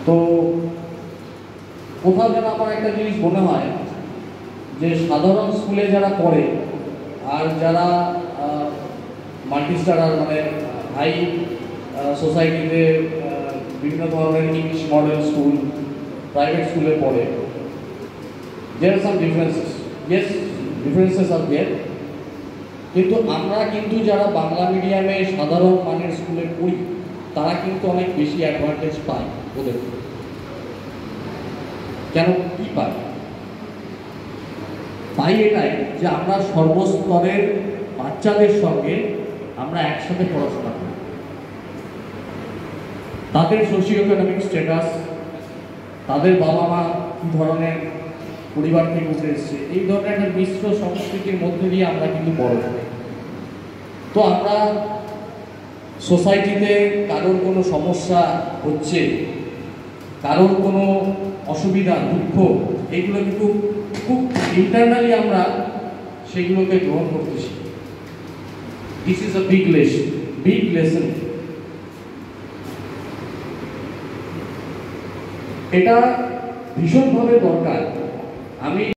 তো কোথাও যেন আমার একটা জিনিস মনে হয় যে সাধারণ স্কুলে যারা পড়ে আর যারা মাল্টিস্টারার মানে হাই সোসাইটিতে বিভিন্ন ধরনের ইংলিশ মডেল স্কুল প্রাইভেট স্কুলে পড়ে, there are some differences. Yes, differences are there. কিন্তু আমরা কিন্তু যারা বাংলা মিডিয়ামে সাধারণ মানের স্কুলে পড়ি তারা কিন্তু অনেক বেশি অ্যাডভান্টেজ পায় ওদের। কেন কি পায়? পাই এটাই যে আমরা সর্বস্তরের বাচ্চাদের সঙ্গে আমরা একসাথে পড়াশোনা করি। তাদের সোশিও ইকোনমিক স্ট্যাটাস, তাদের বাবা মা কী ধরনের পরিবার থেকে উঠে এসছে, এই ধরনের একটা মিশ্র সংস্কৃতির মধ্যে দিয়ে আমরা কিন্তু বড় হই। তো আমরা সোসাইটিতে কারোর কোনো সমস্যা হচ্ছে, কারোর কোনো অসুবিধা দুঃখ, এইগুলো কিন্তু খুব ইন্টারনালি আমরা সেগুলোকে গ্রহণ করতেছি। This is a big lesson. এটা ভীষণভাবে দরকার। আমি